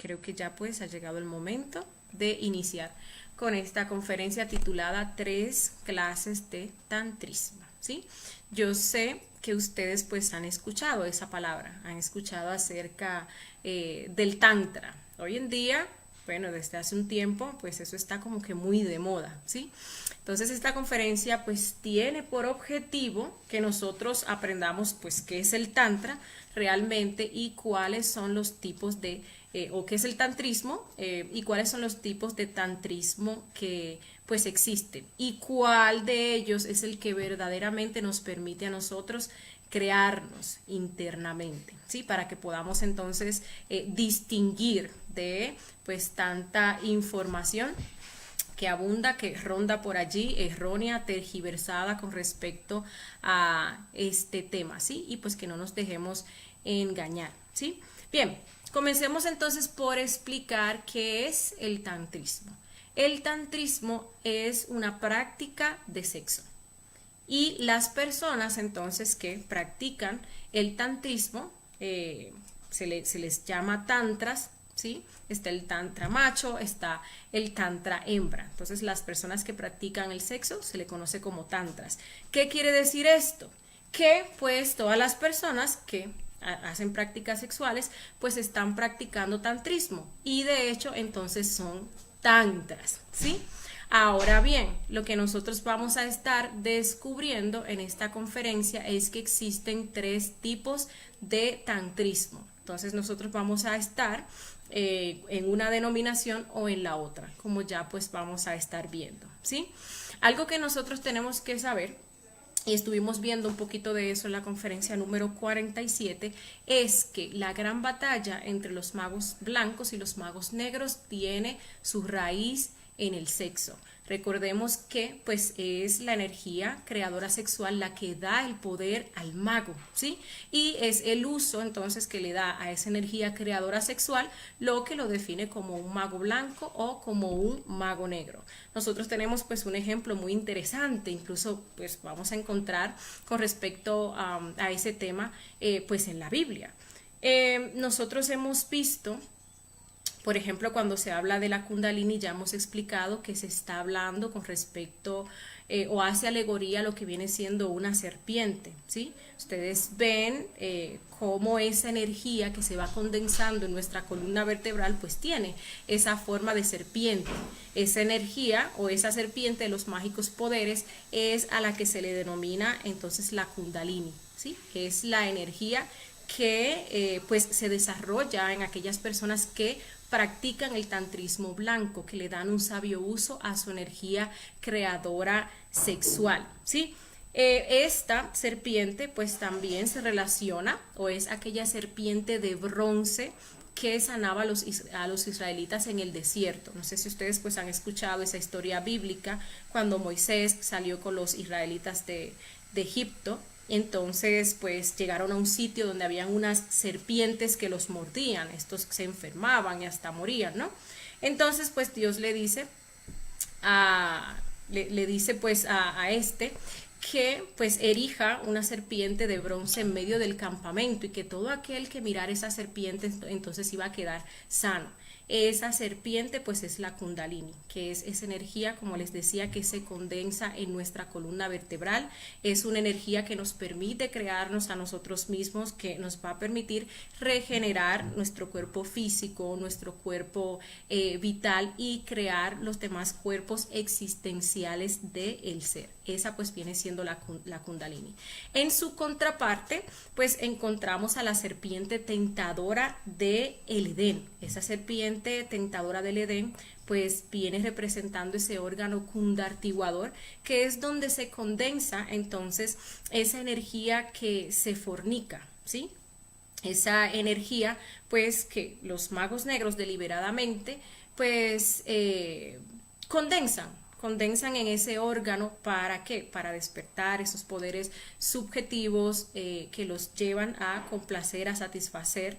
creo que ya pues ha llegado el momento de iniciar con esta conferencia titulada 3 clases de tantrismo, ¿sí? Yo sé que ustedes pues han escuchado esa palabra, han escuchado acerca del tantra. Hoy en día, bueno, desde hace un tiempo, pues eso está como que muy de moda, ¿sí? Entonces esta conferencia pues tiene por objetivo que nosotros aprendamos pues qué es el tantra realmente y cuáles son los tipos de, o qué es el tantrismo y cuáles son los tipos de tantrismo que pues existen y cuál de ellos es el que verdaderamente nos permite a nosotros crearnos internamente, ¿sí? Para que podamos entonces distinguir de pues tanta información que abunda, que ronda por allí, errónea, tergiversada con respecto a este tema, ¿sí? Y pues que no nos dejemos engañar, ¿sí? Bien, comencemos entonces por explicar qué es el tantrismo. El tantrismo es una práctica de sexo. Y las personas entonces que practican el tantrismo, se les llama tantras, ¿sí? Está el tantra macho, está el tantra hembra. Entonces las personas que practican el sexo se le conoce como tantras. ¿Qué quiere decir esto? Que pues todas las personas que hacen prácticas sexuales pues están practicando tantrismo y de hecho entonces son tantras, ¿sí? Ahora bien, lo que nosotros vamos a estar descubriendo en esta conferencia es que existen 3 tipos de tantrismo. Entonces nosotros vamos a estar en una denominación o en la otra, como ya pues vamos a estar viendo, ¿sí? Algo que nosotros tenemos que saber, y estuvimos viendo un poquito de eso en la conferencia número 47, es que la gran batalla entre los magos blancos y los magos negros tiene su raíz en el sexo. Recordemos que pues es la energía creadora sexual la que da el poder al mago, ¿sí? Y es el uso entonces que le da a esa energía creadora sexual lo que lo define como un mago blanco o como un mago negro. Nosotros tenemos pues un ejemplo muy interesante, incluso pues vamos a encontrar con respecto a ese tema pues en la Biblia. Nosotros hemos visto, por ejemplo, cuando se habla de la Kundalini, ya hemos explicado que se está hablando con respecto o hace alegoría a lo que viene siendo una serpiente, ¿sí? Ustedes ven cómo esa energía que se va condensando en nuestra columna vertebral, pues tiene esa forma de serpiente. Esa energía o esa serpiente de los mágicos poderes es a la que se le denomina entonces la Kundalini, ¿sí? Es la energía que pues se desarrolla en aquellas personas que practican el tantrismo blanco, que le dan un sabio uso a su energía creadora sexual, ¿sí? Esta serpiente pues también se relaciona o es aquella serpiente de bronce que sanaba a los israelitas en el desierto. No sé si ustedes pues han escuchado esa historia bíblica cuando Moisés salió con los israelitas de Egipto. Entonces pues llegaron a un sitio donde habían unas serpientes que los mordían, estos se enfermaban y hasta morían, ¿no? Entonces pues Dios le dice le dice pues a este que pues erija una serpiente de bronce en medio del campamento y que todo aquel que mirara esa serpiente entonces iba a quedar sano. Esa serpiente pues es la Kundalini, que es esa energía, como les decía, que se condensa en nuestra columna vertebral. Es una energía que nos permite crearnos a nosotros mismos, que nos va a permitir regenerar nuestro cuerpo físico, nuestro cuerpo vital y crear los demás cuerpos existenciales del ser. Esa pues viene siendo la Kundalini. En su contraparte pues encontramos a la serpiente tentadora de el Edén. Esa serpiente tentadora del Edén pues viene representando ese órgano kundartiguador, que es donde se condensa entonces esa energía que se fornica, ¿sí? Esa energía pues que los magos negros deliberadamente pues condensan en ese órgano. ¿Para qué? Para despertar esos poderes subjetivos que los llevan a complacer, a satisfacer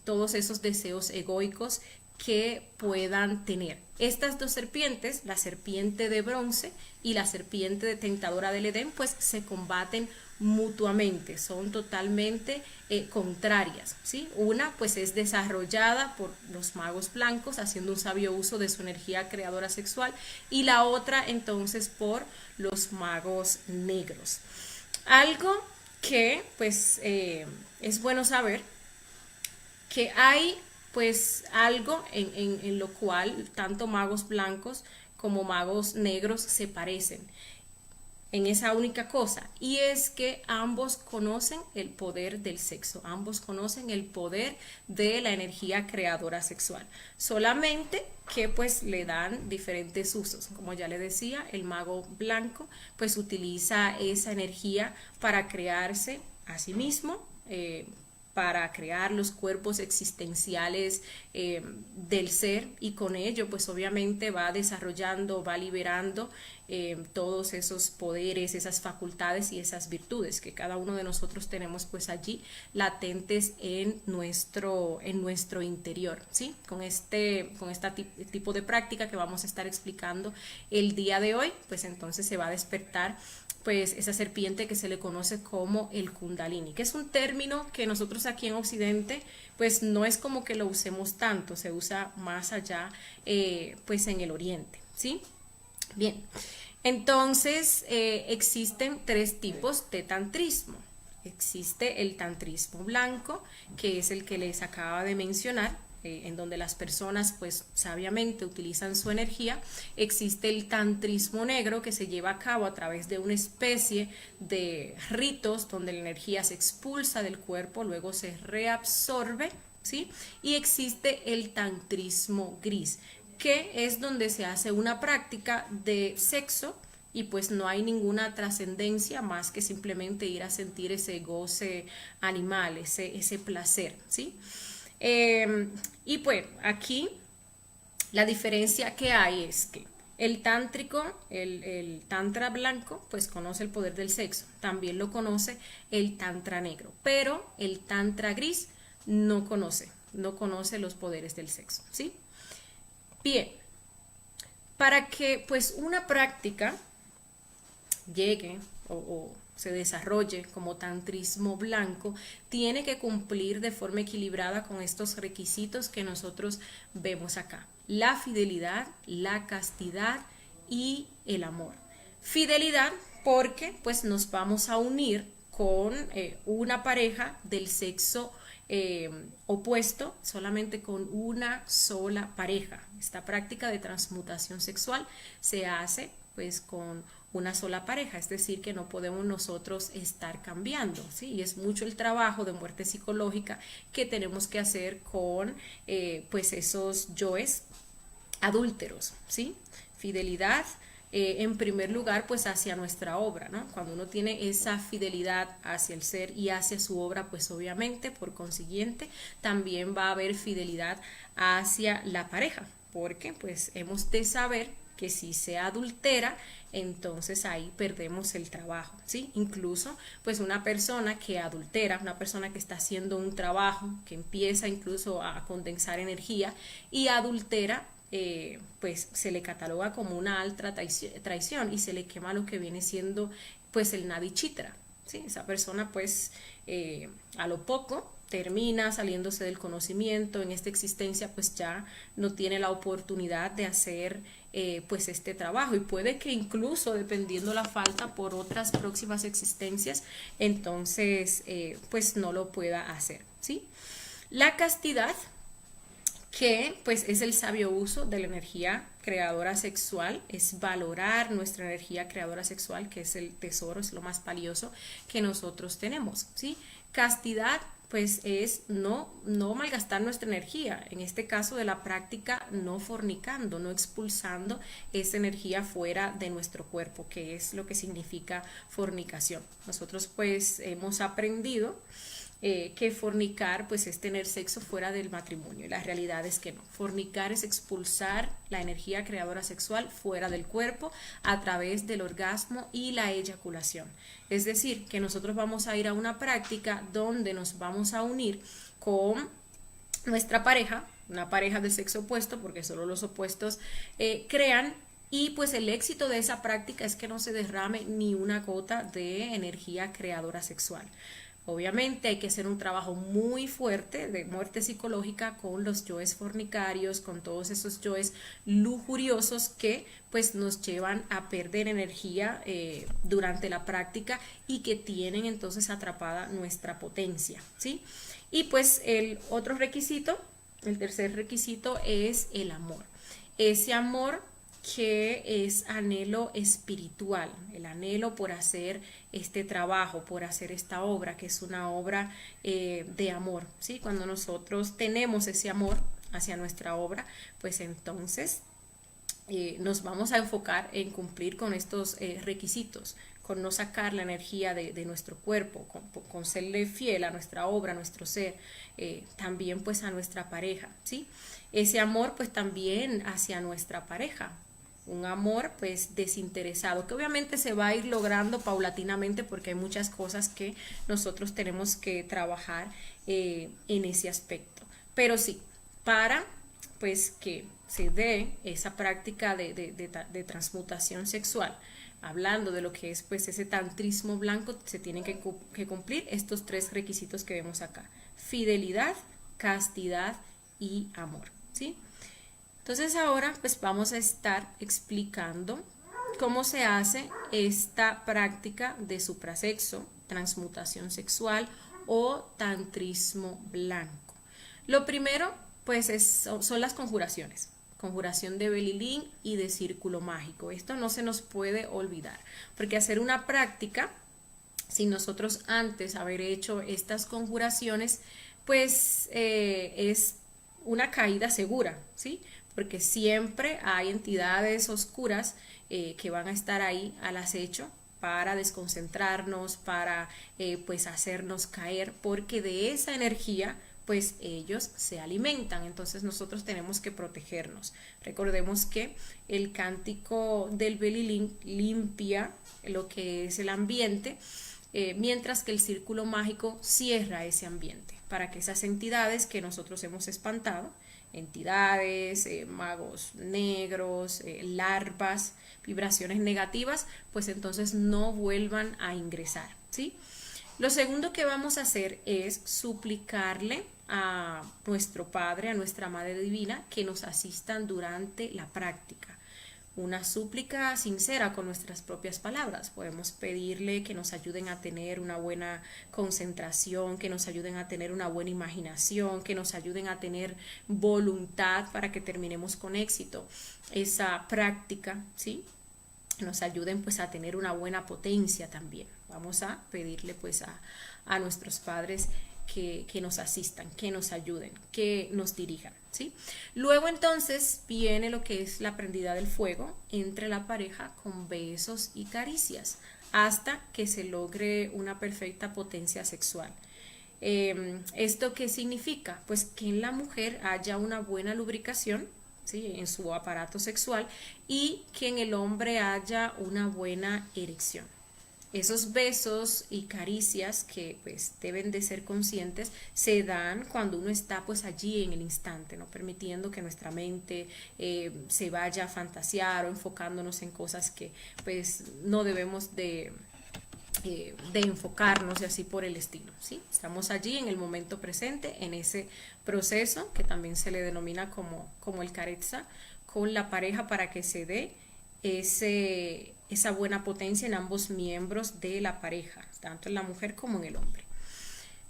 todos esos deseos egoicos que puedan tener. Estas dos serpientes, la serpiente de bronce y la serpiente de tentadora del Edén, pues se combaten mutuamente, son totalmente contrarias, ¿sí? Una pues es desarrollada por los magos blancos haciendo un sabio uso de su energía creadora sexual, y la otra entonces por los magos negros. Algo que pues es bueno saber que hay pues algo en lo cual tanto magos blancos como magos negros se parecen en esa única cosa, y es que ambos conocen el poder del sexo, ambos conocen el poder de la energía creadora sexual, solamente que pues le dan diferentes usos. Como ya le decía, el mago blanco pues utiliza esa energía para crearse a sí mismo, para crear los cuerpos existenciales del ser, y con ello pues obviamente va desarrollando, va liberando todos esos poderes, esas facultades y esas virtudes que cada uno de nosotros tenemos pues allí latentes en nuestro interior, ¿sí? Con este tipo de práctica que vamos a estar explicando el día de hoy, pues entonces se va a despertar pues esa serpiente que se le conoce como el Kundalini, que es un término que nosotros aquí en Occidente pues no es como que lo usemos tanto, se usa más allá pues en el Oriente, ¿sí? Bien, entonces existen tres tipos de tantrismo. Existe el tantrismo blanco, que es el que les acaba de mencionar, en donde las personas pues sabiamente utilizan su energía. Existe el tantrismo negro, que se lleva a cabo a través de una especie de ritos donde la energía se expulsa del cuerpo, luego se reabsorbe, ¿sí? Y existe el tantrismo gris, que es donde se hace una práctica de sexo y pues no hay ninguna trascendencia más que simplemente ir a sentir ese goce animal, ese placer, ¿sí? Y pues aquí la diferencia que hay es que el tántrico, el tantra blanco, pues conoce el poder del sexo, también lo conoce el tantra negro, pero el tantra gris no conoce los poderes del sexo, ¿sí? Bien, para que pues una práctica llegue o se desarrolle como tantrismo blanco, tiene que cumplir de forma equilibrada con estos requisitos que nosotros vemos acá: la fidelidad, la castidad y el amor. Fidelidad porque pues nos vamos a unir con una pareja del sexo opuesto, solamente con una sola pareja. Esta práctica de transmutación sexual se hace pues con una sola pareja, es decir, que no podemos nosotros estar cambiando, ¿sí? Y es mucho el trabajo de muerte psicológica que tenemos que hacer con pues esos yoes adúlteros, ¿sí? Fidelidad en primer lugar pues hacia nuestra obra, ¿no? Cuando uno tiene esa fidelidad hacia el ser y hacia su obra, pues obviamente por consiguiente también va a haber fidelidad hacia la pareja, porque pues hemos de saber que si se adultera, entonces ahí perdemos el trabajo, ¿sí? Incluso pues una persona que adultera, una persona que está haciendo un trabajo, que empieza incluso a condensar energía y adultera, pues se le cataloga como una alta traición y se le quema lo que viene siendo pues el nadicitra, ¿sí? Esa persona pues a lo poco termina saliéndose del conocimiento, en esta existencia pues ya no tiene la oportunidad de hacer pues este trabajo, y puede que incluso dependiendo la falta por otras próximas existencias, entonces pues no lo pueda hacer, ¿sí? La castidad, que pues es el sabio uso de la energía creadora sexual, es valorar nuestra energía creadora sexual, que es el tesoro, es lo más valioso que nosotros tenemos, ¿sí? Castidad pues es no malgastar nuestra energía, en este caso de la práctica no fornicando, no expulsando esa energía fuera de nuestro cuerpo, que es lo que significa fornicación. Nosotros pues hemos aprendido que fornicar pues es tener sexo fuera del matrimonio, y la realidad es que no. Fornicar es expulsar la energía creadora sexual fuera del cuerpo a través del orgasmo y la eyaculación. Es decir, que nosotros vamos a ir a una práctica donde nos vamos a unir con nuestra pareja, una pareja de sexo opuesto, porque solo los opuestos crean, Y pues el éxito de esa práctica es que no se derrame ni una gota de energía creadora sexual. Obviamente hay que hacer un trabajo muy fuerte de muerte psicológica con los yoes fornicarios, con todos esos yoes lujuriosos que pues nos llevan a perder energía durante la práctica y que tienen entonces atrapada nuestra potencia, ¿sí? Y pues el otro requisito, el tercer requisito es el amor. Ese amor que es anhelo espiritual, el anhelo por hacer este trabajo, por hacer esta obra, que es una obra de amor, ¿sí? Cuando nosotros tenemos ese amor hacia nuestra obra, pues entonces nos vamos a enfocar en cumplir con estos requisitos, con no sacar la energía de nuestro cuerpo, con serle fiel a nuestra obra, a nuestro ser, también pues a nuestra pareja, ¿sí? Ese amor pues también hacia nuestra pareja, un amor pues desinteresado, que obviamente se va a ir logrando paulatinamente porque hay muchas cosas que nosotros tenemos que trabajar en ese aspecto. Pero sí, para pues que se dé esa práctica de transmutación sexual, hablando de lo que es pues ese tantrismo blanco, se tienen que cumplir estos tres requisitos que vemos acá: fidelidad, castidad y amor, ¿sí? Entonces ahora pues vamos a estar explicando cómo se hace esta práctica de suprasexo, transmutación sexual o tantrismo blanco. Lo primero pues son las conjuraciones. Conjuración de Belilín y de círculo mágico. Esto no se nos puede olvidar, porque hacer una práctica sin nosotros antes haber hecho estas conjuraciones, pues es una caída segura, ¿sí? Porque siempre hay entidades oscuras que van a estar ahí al acecho para desconcentrarnos, para pues hacernos caer, porque de esa energía pues ellos se alimentan. Entonces nosotros tenemos que protegernos. Recordemos que el cántico del Belilín limpia lo que es el ambiente, mientras que el círculo mágico cierra ese ambiente para que esas entidades que nosotros hemos espantado, entidades, magos negros, larvas, vibraciones negativas, pues entonces no vuelvan a ingresar, ¿sí? Lo segundo que vamos a hacer es suplicarle a nuestro Padre, a nuestra Madre Divina, que nos asistan durante la práctica. Una súplica sincera con nuestras propias palabras. Podemos pedirle que nos ayuden a tener una buena concentración, que nos ayuden a tener una buena imaginación, que nos ayuden a tener voluntad para que terminemos con éxito esa práctica, ¿sí? Nos ayuden pues a tener una buena potencia también. Vamos a pedirle pues a nuestros padres que nos asistan, que nos ayuden, que nos dirijan, ¿sí? Luego entonces viene lo que es la prendida del fuego entre la pareja con besos y caricias hasta que se logre una perfecta potencia sexual. ¿Esto qué significa? Pues que en la mujer haya una buena lubricación, ¿sí?, en su aparato sexual, y que en el hombre haya una buena erección. Esos besos y caricias que pues deben de ser conscientes se dan cuando uno está pues allí en el instante, no permitiendo que nuestra mente se vaya a fantasear o enfocándonos en cosas que pues no debemos de enfocarnos y así por el estilo, ¿sí? Estamos allí en el momento presente, en ese proceso que también se le denomina como el carezza con la pareja, para que se dé esa buena potencia en ambos miembros de la pareja, tanto en la mujer como en el hombre.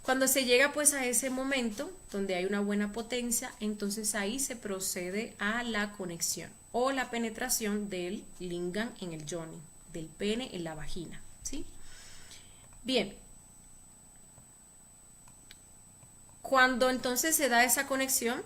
Cuando se llega pues a ese momento donde hay una buena potencia, entonces ahí se procede a la conexión o la penetración del lingam en el yoni, del pene en la vagina, ¿sí? Bien, cuando entonces se da esa conexión,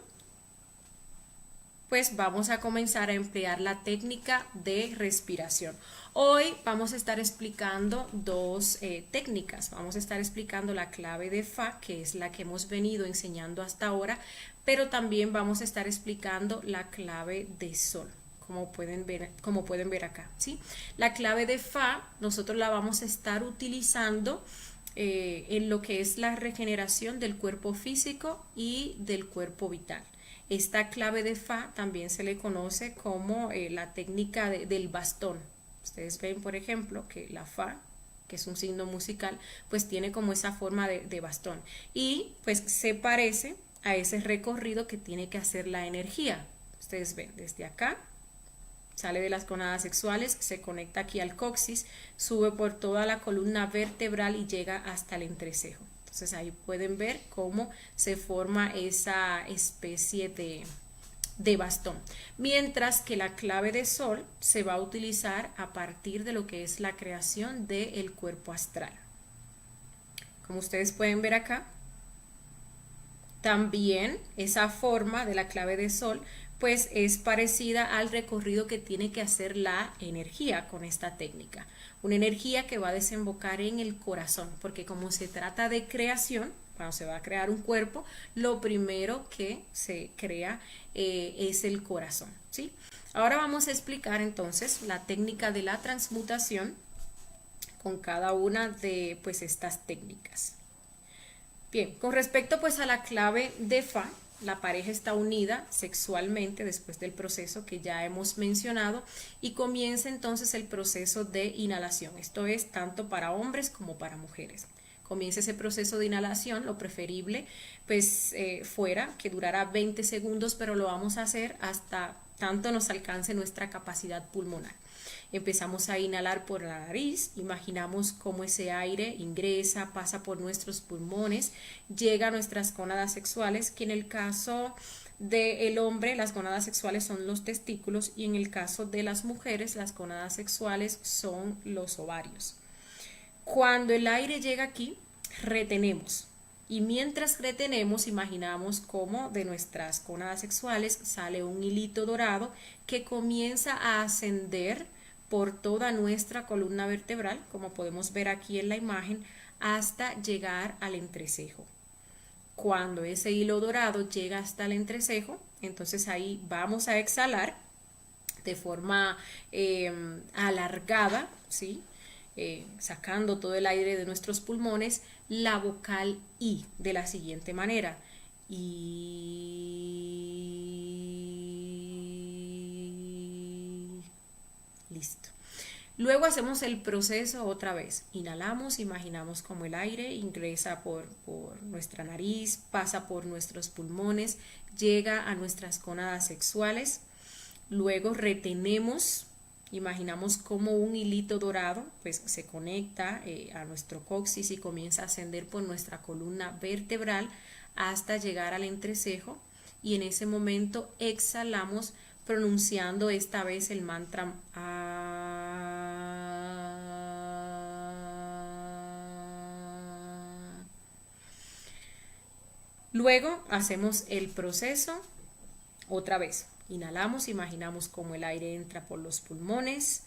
pues vamos a comenzar a emplear la técnica de respiración. Hoy vamos a estar explicando dos técnicas. Vamos a estar explicando la clave de Fa, que es la que hemos venido enseñando hasta ahora, pero también vamos a estar explicando la clave de Sol, como pueden ver acá, ¿sí? La clave de Fa nosotros la vamos a estar utilizando en lo que es la regeneración del cuerpo físico y del cuerpo vital. Esta clave de Fa también se le conoce como la técnica del bastón. Ustedes ven, por ejemplo, que la Fa, que es un signo musical, pues tiene como esa forma de bastón. Y pues se parece a ese recorrido que tiene que hacer la energía. Ustedes ven, desde acá, sale de las gónadas sexuales, se conecta aquí al coxis, sube por toda la columna vertebral y llega hasta el entrecejo. Entonces ahí pueden ver cómo se forma esa especie de bastón. Mientras que la clave de Sol se va a utilizar a partir de lo que es la creación del cuerpo astral. Como ustedes pueden ver acá, también esa forma de la clave de Sol pues es parecida al recorrido que tiene que hacer la energía con esta técnica. Una energía que va a desembocar en el corazón, porque como se trata de creación, cuando se va a crear un cuerpo, lo primero que se crea es el corazón, ¿sí? Ahora vamos a explicar entonces la técnica de la transmutación con cada una de pues estas técnicas. Bien, con respecto pues a la clave de Fa, la pareja está unida sexualmente después del proceso que ya hemos mencionado y comienza entonces el proceso de inhalación. Esto es tanto para hombres como para mujeres. Comienza ese proceso de inhalación, lo preferible pues fuera que durara 20 segundos, pero lo vamos a hacer hasta tanto nos alcance nuestra capacidad pulmonar. Empezamos a inhalar por la nariz, imaginamos cómo ese aire ingresa, pasa por nuestros pulmones, llega a nuestras gónadas sexuales, que en el caso del hombre las gónadas sexuales son los testículos y en el caso de las mujeres las gónadas sexuales son los ovarios. Cuando el aire llega aquí, retenemos. Y mientras retenemos, imaginamos cómo de nuestras gónadas sexuales sale un hilito dorado que comienza a ascender por toda nuestra columna vertebral, como podemos ver aquí en la imagen, hasta llegar al entrecejo. Cuando ese hilo dorado llega hasta el entrecejo, entonces ahí vamos a exhalar de forma alargada, ¿sí? Sacando todo el aire de nuestros pulmones, la vocal I de la siguiente manera. Listo. Luego hacemos el proceso otra vez. Inhalamos, imaginamos como el aire ingresa por nuestra nariz, pasa por nuestros pulmones, llega a nuestras gónadas sexuales. Luego retenemos. Imaginamos como un hilito dorado pues se conecta a nuestro coxis y comienza a ascender por nuestra columna vertebral hasta llegar al entrecejo y en ese momento exhalamos pronunciando esta vez el mantra Luego hacemos el proceso otra vez. Inhalamos, imaginamos cómo el aire entra por los pulmones,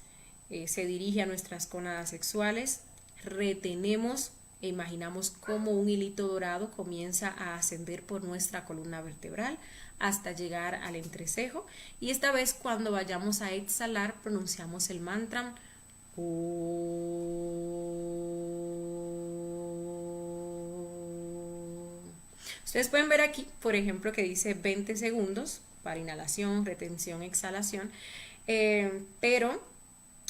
se dirige a nuestras gónadas sexuales, retenemos e imaginamos cómo un hilito dorado comienza a ascender por nuestra columna vertebral hasta llegar al entrecejo y esta vez cuando vayamos a exhalar pronunciamos el mantra Ustedes pueden ver aquí, por ejemplo, que dice 20 segundos para inhalación, retención, exhalación, pero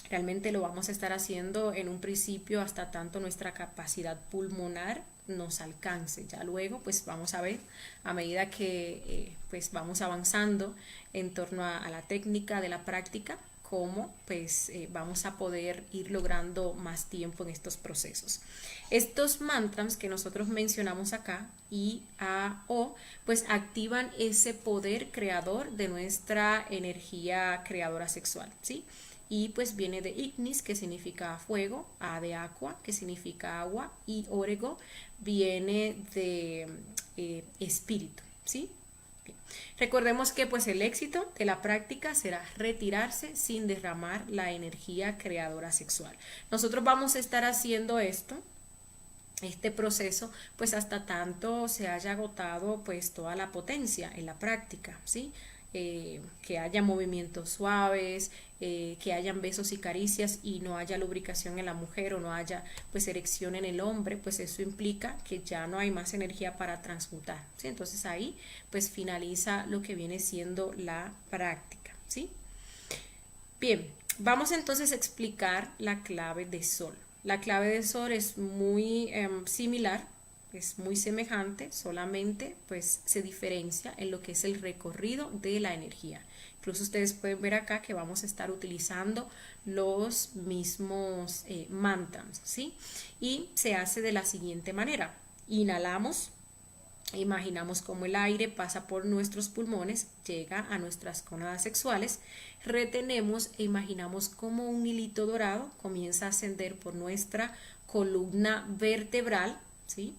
realmente lo vamos a estar haciendo en un principio hasta tanto nuestra capacidad pulmonar nos alcance. Ya luego pues vamos a ver a medida que pues vamos avanzando en torno a la técnica de la práctica cómo pues vamos a poder ir logrando más tiempo en estos procesos. Estos mantras que nosotros mencionamos acá, I, A, O, pues activan ese poder creador de nuestra energía creadora sexual, ¿sí? Y pues viene de ignis, que significa fuego, A de aqua, que significa agua, y orego viene de espíritu, ¿sí? Recordemos que pues el éxito de la práctica será retirarse sin derramar la energía creadora sexual. Nosotros vamos a estar haciendo este proceso pues hasta tanto se haya agotado pues toda la potencia en la práctica, ¿sí? que haya movimientos suaves, que hayan besos y caricias y no haya lubricación en la mujer o no haya pues erección en el hombre, pues eso implica que ya no hay más energía para transmutar, ¿sí? Entonces ahí pues finaliza lo que viene siendo la práctica, ¿sí? Bien, vamos entonces a explicar la clave de sol. La clave de sol es muy similar, es muy semejante, solamente pues se diferencia en lo que es el recorrido de la energía. Incluso ustedes pueden ver acá que vamos a estar utilizando los mismos mantras, ¿sí? Y se hace de la siguiente manera. Inhalamos. Imaginamos cómo el aire pasa por nuestros pulmones, llega a nuestras gónadas sexuales, retenemos e imaginamos cómo un hilito dorado comienza a ascender por nuestra columna vertebral, ¿sí?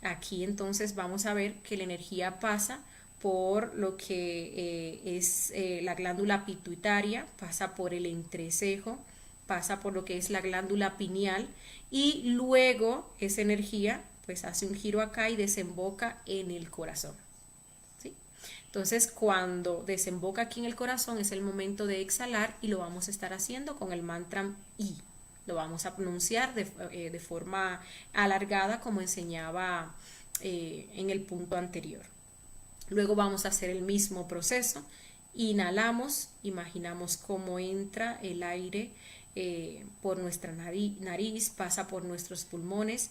Aquí entonces vamos a ver que la energía pasa por lo que es la glándula pituitaria, pasa por el entrecejo, pasa por lo que es la glándula pineal y luego esa energía pues hace un giro acá y desemboca en el corazón, ¿sí? Entonces cuando desemboca aquí en el corazón es el momento de exhalar y lo vamos a estar haciendo con el mantra I. Lo vamos a pronunciar de forma alargada como enseñaba en el punto anterior. Luego vamos a hacer el mismo proceso. Inhalamos, imaginamos cómo entra el aire por nuestra nariz, pasa por nuestros pulmones,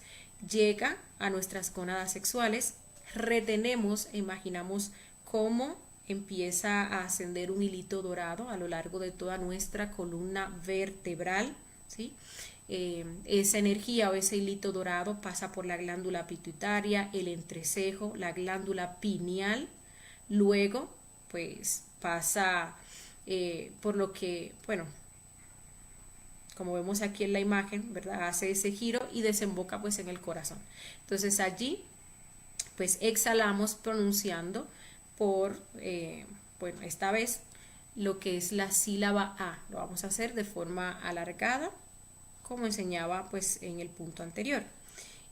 llega a nuestras gónadas sexuales, retenemos e imaginamos cómo empieza a ascender un hilito dorado a lo largo de toda nuestra columna vertebral, ¿sí? Esa energía o ese hilito dorado pasa por la glándula pituitaria, el entrecejo, la glándula pineal, luego pues pasa por lo que, bueno, como vemos aquí en la imagen, ¿verdad? Hace ese giro y desemboca pues en el corazón. Entonces allí pues exhalamos pronunciando por, bueno, esta vez lo que es la sílaba A. Lo vamos a hacer de forma alargada, como enseñaba pues en el punto anterior.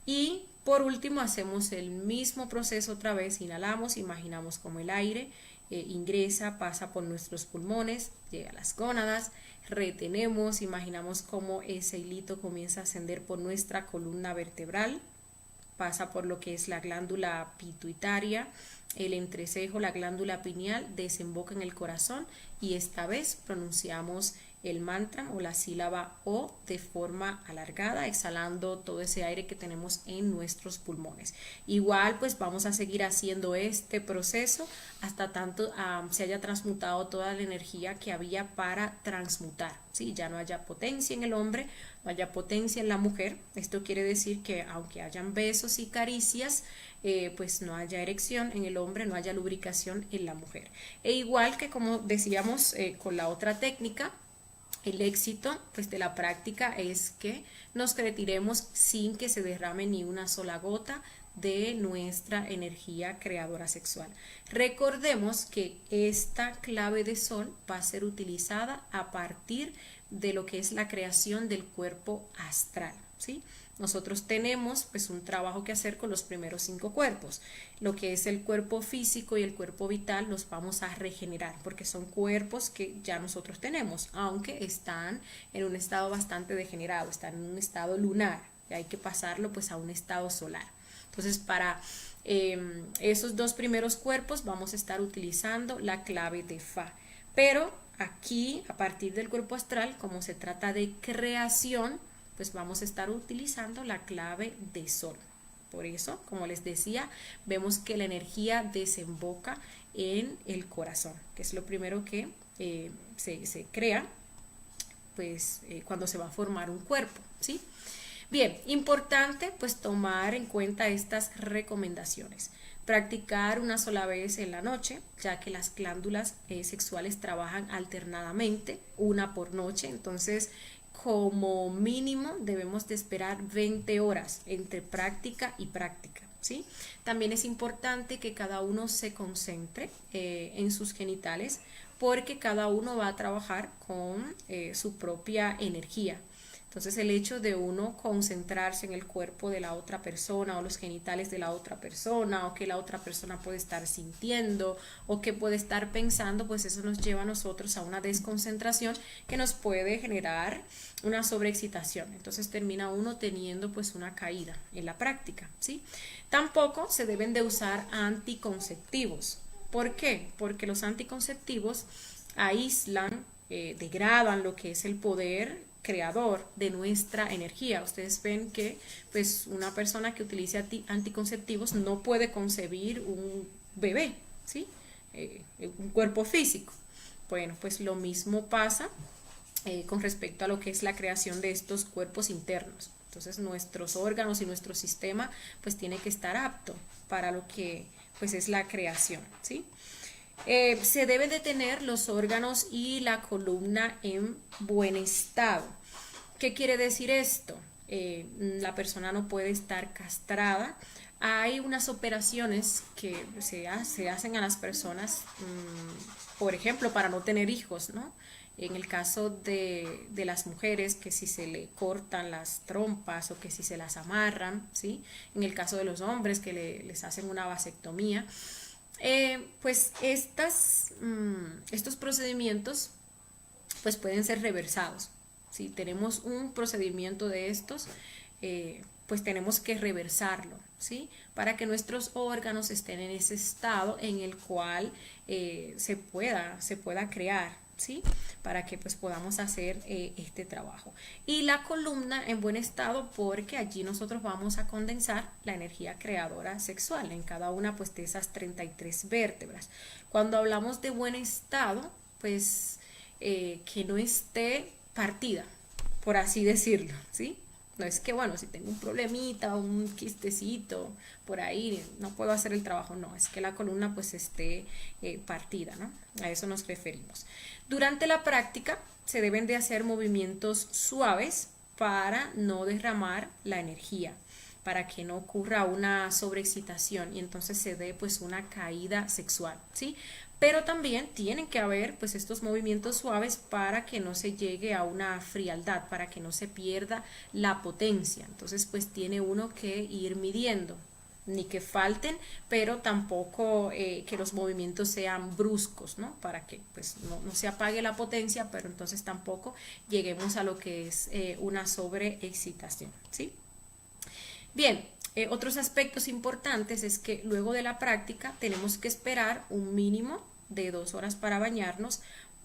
Y por último hacemos el mismo proceso otra vez, inhalamos, imaginamos como el aire ingresa, pasa por nuestros pulmones, llega a las gónadas, retenemos, imaginamos cómo ese hilito comienza a ascender por nuestra columna vertebral, pasa por lo que es la glándula pituitaria, el entrecejo, la glándula pineal, desemboca en el corazón y esta vez pronunciamos el mantra o la sílaba O de forma alargada, exhalando todo ese aire que tenemos en nuestros pulmones. Igual pues vamos a seguir haciendo este proceso hasta tanto se haya transmutado toda la energía que había para transmutar, ¿sí? Ya no haya potencia en el hombre, no haya potencia en la mujer. Esto quiere decir que aunque hayan besos y caricias, pues no haya erección en el hombre, no haya lubricación en la mujer. E igual que como decíamos con la otra técnica, el éxito pues de la práctica es que nos retiremos sin que se derrame ni una sola gota de nuestra energía creadora sexual. Recordemos que esta clave de sol va a ser utilizada a partir de lo que es la creación del cuerpo astral, ¿sí? Nosotros tenemos pues un trabajo que hacer con los primeros 5 cuerpos. Lo que es el cuerpo físico y el cuerpo vital los vamos a regenerar porque son cuerpos que ya nosotros tenemos, aunque están en un estado bastante degenerado, están en un estado lunar y hay que pasarlo pues a un estado solar. Entonces para esos 2 primeros cuerpos vamos a estar utilizando la clave de Fa. Pero aquí a partir del cuerpo astral, como se trata de creación, pues vamos a estar utilizando la clave de sol. Por eso, como les decía, vemos que la energía desemboca en el corazón, que es lo primero que se crea pues, cuando se va a formar un cuerpo, ¿sí? Bien, importante pues tomar en cuenta estas recomendaciones. Practicar una sola vez en la noche, ya que las glándulas sexuales trabajan alternadamente, una por noche, entonces como mínimo debemos de esperar 20 horas entre práctica y práctica, ¿sí? También es importante que cada uno se concentre en sus genitales porque cada uno va a trabajar con su propia energía. Entonces el hecho de uno concentrarse en el cuerpo de la otra persona o los genitales de la otra persona o que la otra persona puede estar sintiendo o que puede estar pensando, pues eso nos lleva a nosotros a una desconcentración que nos puede generar una sobreexcitación. Entonces termina uno teniendo pues una caída en la práctica, ¿sí? Tampoco se deben de usar anticonceptivos. ¿Por qué? Porque los anticonceptivos aíslan, degradan lo que es el poder creador de nuestra energía. Ustedes ven que pues una persona que utilice anticonceptivos no puede concebir un bebé, ¿sí? Un cuerpo físico. Bueno, pues lo mismo pasa con respecto a lo que es la creación de estos cuerpos internos. Entonces nuestros órganos y nuestro sistema pues tiene que estar apto para lo que pues es la creación, ¿sí? Se deben de tener los órganos y la columna en buen estado. ¿Qué quiere decir esto? La persona no puede estar castrada. Hay unas operaciones que se hacen a las personas, por ejemplo, para no tener hijos, ¿no? En el caso de las mujeres, que si se le cortan las trompas o que si se las amarran, ¿sí? En el caso de los hombres, que les hacen una vasectomía. Pues estos procedimientos pues pueden ser reversados. Si tenemos un procedimiento de estos, pues tenemos que reversarlo, ¿sí? Para que nuestros órganos estén en ese estado en el cual se pueda crear, ¿sí? Para que pues podamos hacer este trabajo. Y la columna en buen estado, porque allí nosotros vamos a condensar la energía creadora sexual en cada una pues de esas 33 vértebras. Cuando hablamos de buen estado, pues que no esté partida, por así decirlo, ¿sí? No es que, bueno, si tengo un problemita, un quistecito por ahí, no puedo hacer el trabajo. No, es que la columna pues esté partida, ¿no? A eso nos referimos. Durante la práctica se deben de hacer movimientos suaves para no derramar la energía, para que no ocurra una sobreexcitación y entonces se dé pues una caída sexual, ¿sí? Pero también tienen que haber pues estos movimientos suaves para que no se llegue a una frialdad, para que no se pierda la potencia. Entonces pues tiene uno que ir midiendo, ni que falten, pero tampoco que los movimientos sean bruscos, ¿no? Para que pues no se apague la potencia, pero entonces tampoco lleguemos a lo que es una sobreexcitación, ¿sí? Bien, otros aspectos importantes es que luego de la práctica tenemos que esperar un mínimo de 2 horas para bañarnos,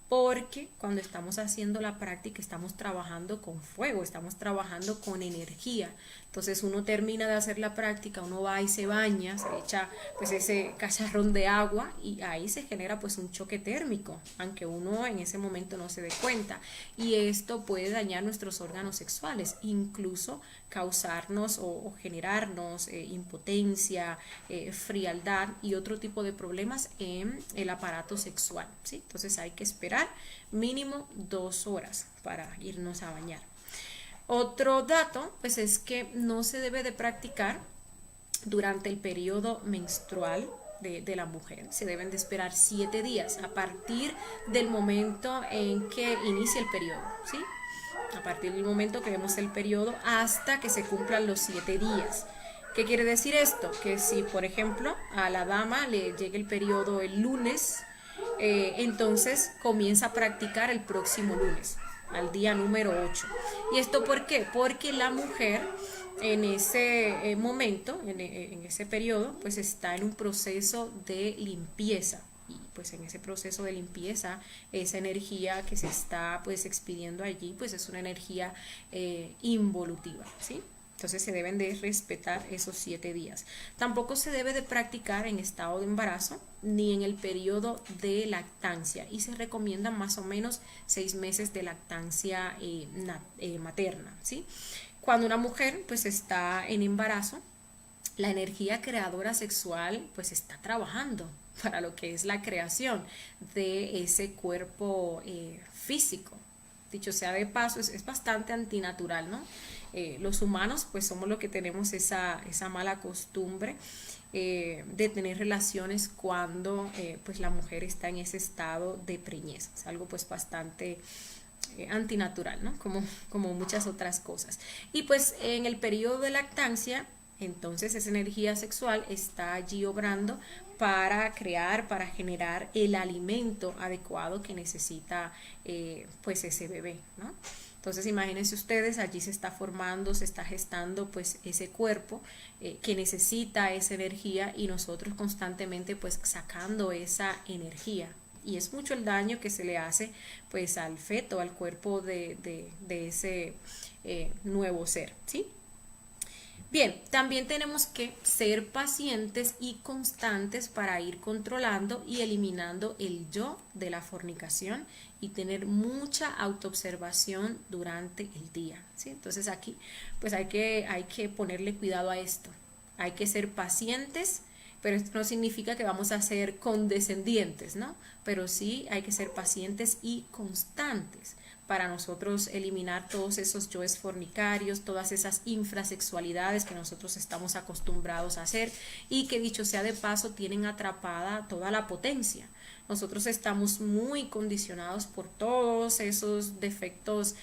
porque cuando estamos haciendo la práctica estamos trabajando con fuego, estamos trabajando con energía. Entonces uno termina de hacer la práctica, uno va y se baña, se echa pues ese cacharrón de agua y ahí se genera pues un choque térmico, aunque uno en ese momento no se dé cuenta. Y esto puede dañar nuestros órganos sexuales, incluso causarnos o generarnos impotencia, frialdad y otro tipo de problemas en el aparato sexual, ¿sí? Entonces hay que esperar mínimo 2 horas para irnos a bañar. Otro dato pues es que no se debe de practicar durante el periodo menstrual de la mujer. Se deben de esperar 7 días a partir del momento en que inicia el periodo, ¿sí? A partir del momento que vemos el periodo hasta que se cumplan los 7 días. ¿Qué quiere decir esto? Que si, por ejemplo, a la dama le llega el periodo el lunes, entonces comienza a practicar el próximo lunes, al día número 8. ¿Y esto por qué? Porque la mujer en ese momento, en ese periodo, pues está en un proceso de limpieza. Y pues en ese proceso de limpieza, esa energía que se está pues expidiendo allí, pues es una energía involutiva, ¿sí? Entonces se deben de respetar esos 7 días. Tampoco se debe de practicar en estado de embarazo ni en el periodo de lactancia y se recomiendan más o menos 6 meses de lactancia materna, ¿sí? Cuando una mujer pues está en embarazo, la energía creadora sexual pues está trabajando para lo que es la creación de ese cuerpo físico. Dicho sea de paso, es bastante antinatural, ¿no? Los humanos pues somos los que tenemos esa mala costumbre de tener relaciones cuando pues la mujer está en ese estado de preñez. Es algo pues bastante antinatural, ¿no? Como muchas otras cosas. Y pues en el periodo de lactancia, entonces esa energía sexual está allí obrando para crear, para generar el alimento adecuado que necesita pues ese bebé, ¿no? Entonces imagínense ustedes, allí se está formando, se está gestando pues ese cuerpo que necesita esa energía y nosotros constantemente pues sacando esa energía. Y es mucho el daño que se le hace pues al feto, al cuerpo de ese nuevo ser, ¿sí? Bien, también tenemos que ser pacientes y constantes para ir controlando y eliminando el yo de la fornicación y tener mucha autoobservación durante el día, ¿sí? Entonces aquí pues hay que ponerle cuidado a esto. Hay que ser pacientes, pero esto no significa que vamos a ser condescendientes, ¿no? Pero sí hay que ser pacientes y constantes para nosotros eliminar todos esos yoes fornicarios, todas esas infrasexualidades que nosotros estamos acostumbrados a hacer y que dicho sea de paso tienen atrapada toda la potencia. Nosotros estamos muy condicionados por todos esos defectos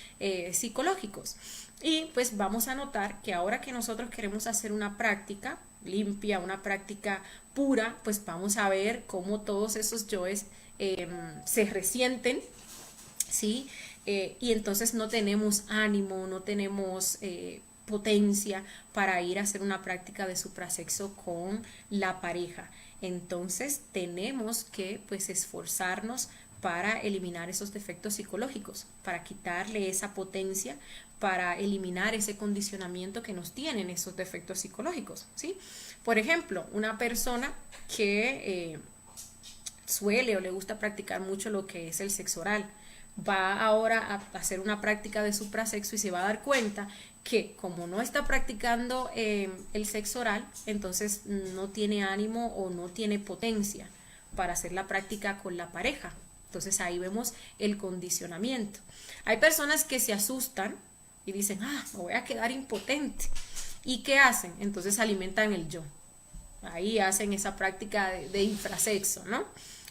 psicológicos y pues vamos a notar que ahora que nosotros queremos hacer una práctica limpia, una práctica pura, pues vamos a ver cómo todos esos yoes se resienten, ¿sí? Y entonces no tenemos ánimo, no tenemos potencia para ir a hacer una práctica de suprasexo con la pareja. Entonces tenemos que pues esforzarnos para eliminar esos defectos psicológicos, para quitarle esa potencia, para eliminar ese condicionamiento que nos tienen esos defectos psicológicos, ¿sí? Por ejemplo, una persona que suele o le gusta practicar mucho lo que es el sexo oral, va ahora a hacer una práctica de suprasexo y se va a dar cuenta que como no está practicando el sexo oral, entonces no tiene ánimo o no tiene potencia para hacer la práctica con la pareja. Entonces ahí vemos el condicionamiento. Hay personas que se asustan y dicen, me voy a quedar impotente. ¿Y qué hacen? Entonces alimentan el yo. Ahí hacen esa práctica de infrasexo, ¿no?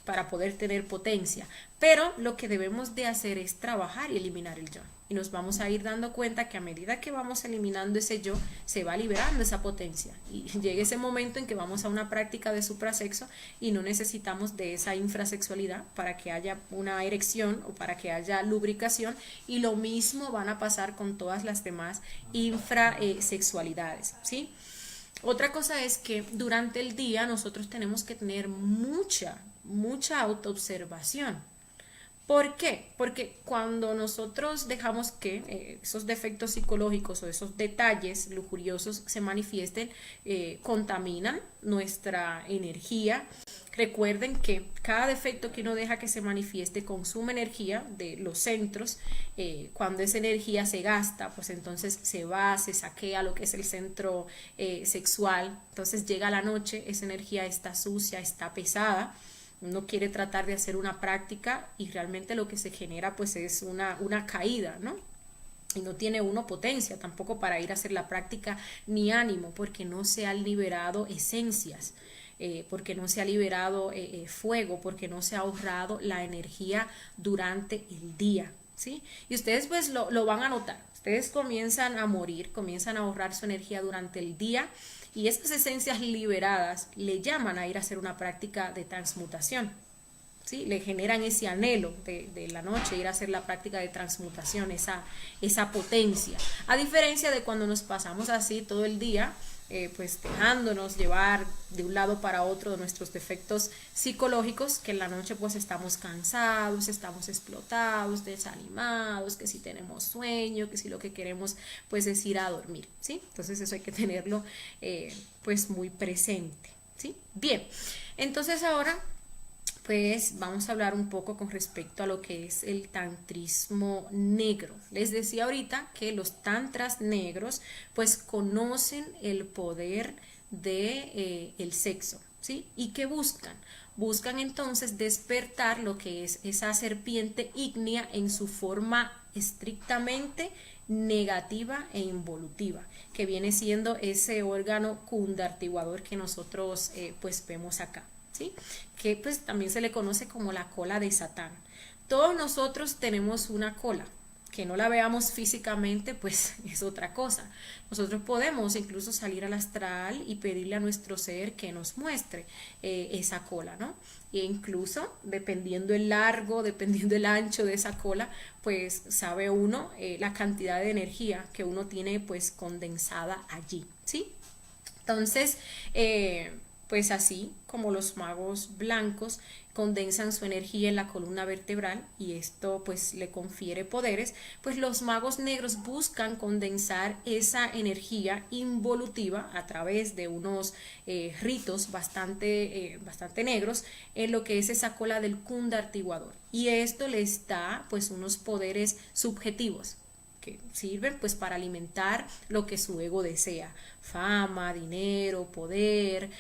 Para poder tener potencia. Pero lo que debemos de hacer es trabajar y eliminar el yo. Y nos vamos a ir dando cuenta que a medida que vamos eliminando ese yo, se va liberando esa potencia. Y llega ese momento en que vamos a una práctica de suprasexo y no necesitamos de esa infrasexualidad para que haya una erección o para que haya lubricación. Y lo mismo van a pasar con todas las demás infrasexualidades, ¿sí? Otra cosa es que durante el día nosotros tenemos que tener mucha autoobservación. ¿Por qué? Porque cuando nosotros dejamos que esos defectos psicológicos o esos detalles lujuriosos se manifiesten, contaminan nuestra energía. Recuerden que cada defecto que uno deja que se manifieste consume energía de los centros. Cuando esa energía se gasta, pues entonces se va, se saquea lo que es el centro sexual. Entonces llega la noche, esa energía está sucia, está pesada. Uno quiere tratar de hacer una práctica y realmente lo que se genera pues es una caída, ¿no? Y no tiene uno potencia tampoco para ir a hacer la práctica ni ánimo porque no se han liberado esencias, porque no se ha liberado fuego, porque no se ha ahorrado la energía durante el día, ¿sí? Y ustedes pues lo van a notar, ustedes comienzan a morir, comienzan a ahorrar su energía durante el día. Y esas esencias liberadas le llaman a ir a hacer una práctica de transmutación, ¿sí? Le generan ese anhelo de la noche, ir a hacer la práctica de transmutación, esa potencia. A diferencia de cuando nos pasamos así todo el día, pues dejándonos llevar de un lado para otro de nuestros defectos psicológicos, que en la noche pues estamos cansados, estamos explotados, desanimados, que si tenemos sueño, que si lo que queremos pues es ir a dormir, ¿sí? Entonces eso hay que tenerlo pues muy presente, ¿sí? Bien, entonces ahora pues vamos a hablar un poco con respecto a lo que es el tantrismo negro. Les decía ahorita que los tantras negros pues conocen el poder de el sexo, ¿sí? ¿Y qué buscan? Buscan entonces despertar lo que es esa serpiente ígnea en su forma estrictamente negativa e involutiva, que viene siendo ese órgano cundartiguador que nosotros pues vemos acá, ¿sí? Que pues también se le conoce como la cola de Satán. Todos nosotros tenemos una cola. Que no la veamos físicamente, pues es otra cosa. Nosotros podemos incluso salir al astral y pedirle a nuestro ser que nos muestre esa cola, ¿no? E incluso, dependiendo el largo, dependiendo el ancho de esa cola, pues sabe uno la cantidad de energía que uno tiene pues condensada allí, ¿sí? Entonces, pues así como los magos blancos condensan su energía en la columna vertebral y esto pues le confiere poderes, pues los magos negros buscan condensar esa energía involutiva a través de unos ritos bastante negros en lo que es esa cola del Kundartiguador, y esto les da pues unos poderes subjetivos que sirven pues para alimentar lo que su ego desea: fama, dinero, poder,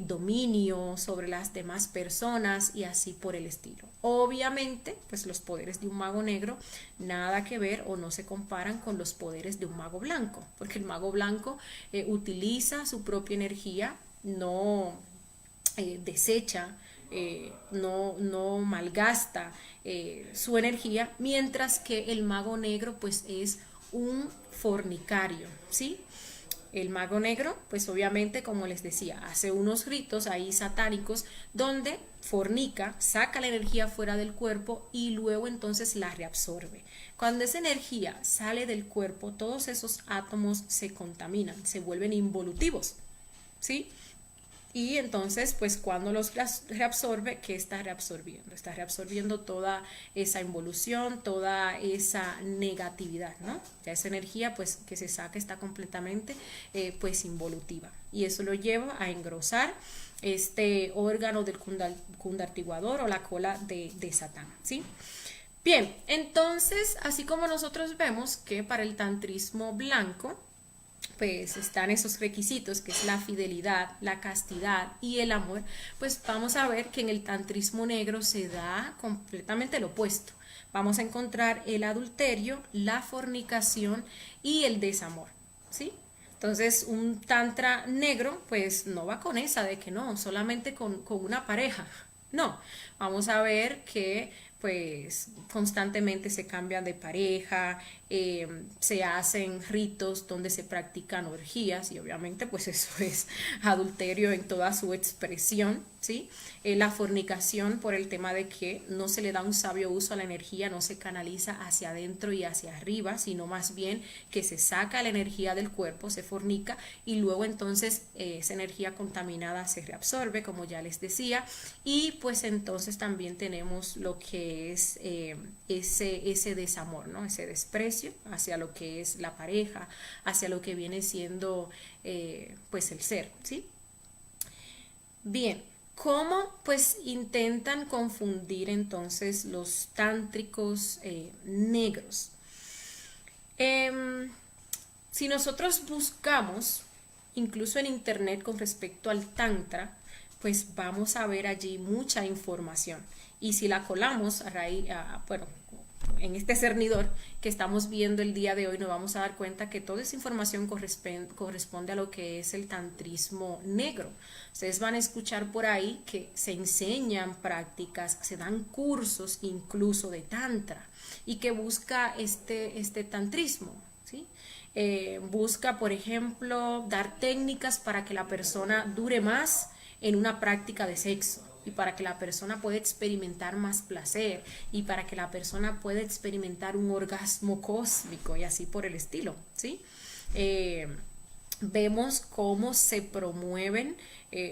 dominio sobre las demás personas y así por el estilo. Obviamente pues los poderes de un mago negro nada que ver o no se comparan con los poderes de un mago blanco, porque el mago blanco utiliza su propia energía, no desecha, no malgasta su energía, mientras que el mago negro pues es un fornicario, ¿sí? El mago negro pues obviamente, como les decía, hace unos ritos ahí satánicos donde fornica, saca la energía fuera del cuerpo y luego entonces la reabsorbe. Cuando esa energía sale del cuerpo, todos esos átomos se contaminan, se vuelven involutivos, ¿sí? Y entonces, pues cuando los reabsorbe, ¿qué está reabsorbiendo? Está reabsorbiendo toda esa involución, toda esa negatividad, ¿no? Ya esa energía, pues, que se saca está completamente, pues, involutiva. Y eso lo lleva a engrosar este órgano del Kundartiguador o la cola de Satán, ¿sí? Bien, entonces, así como nosotros vemos que para el tantrismo blanco, pues están esos requisitos que es la fidelidad, la castidad y el amor, pues vamos a ver que en el tantrismo negro se da completamente lo opuesto. Vamos a encontrar el adulterio, la fornicación y el desamor, ¿sí? Entonces un tantra negro pues no va con esa de que no, solamente con una pareja. No, vamos a ver que pues constantemente se cambian de pareja, se hacen ritos donde se practican orgías y obviamente pues eso es adulterio en toda su expresión, ¿sí? La fornicación por el tema de que no se le da un sabio uso a la energía, no se canaliza hacia adentro y hacia arriba, sino más bien que se saca la energía del cuerpo, se fornica y luego entonces esa energía contaminada se reabsorbe, como ya les decía, y pues entonces también tenemos lo que es ese desamor, ¿no? Ese desprecio hacia lo que es la pareja, hacia lo que viene siendo pues el ser, ¿sí? Bien, ¿cómo pues intentan confundir entonces los tántricos negros? Si nosotros buscamos incluso en internet con respecto al tantra, pues vamos a ver allí mucha información, y si la colamos a raíz, bueno, en este cernidor que estamos viendo el día de hoy, nos vamos a dar cuenta que toda esa información corresponde a lo que es el tantrismo negro. Ustedes van a escuchar por ahí que se enseñan prácticas, se dan cursos incluso de tantra, y que busca este tantrismo, ¿sí? Busca, por ejemplo, dar técnicas para que la persona dure más en una práctica de sexo, y para que la persona pueda experimentar más placer, y para que la persona pueda experimentar un orgasmo cósmico y así por el estilo, ¿sí? Vemos cómo se promueven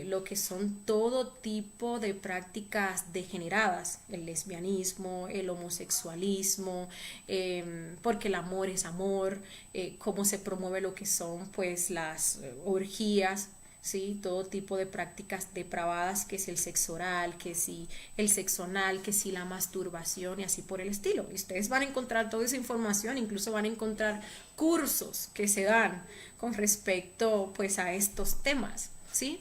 lo que son todo tipo de prácticas degeneradas, el lesbianismo, el homosexualismo, porque el amor es amor, cómo se promueve lo que son pues las orgías, ¿sí? Todo tipo de prácticas depravadas, que es el sexo oral, que si el sexo anal, que si la masturbación y así por el estilo. Y ustedes van a encontrar toda esa información, incluso van a encontrar cursos que se dan con respecto pues a estos temas, ¿sí?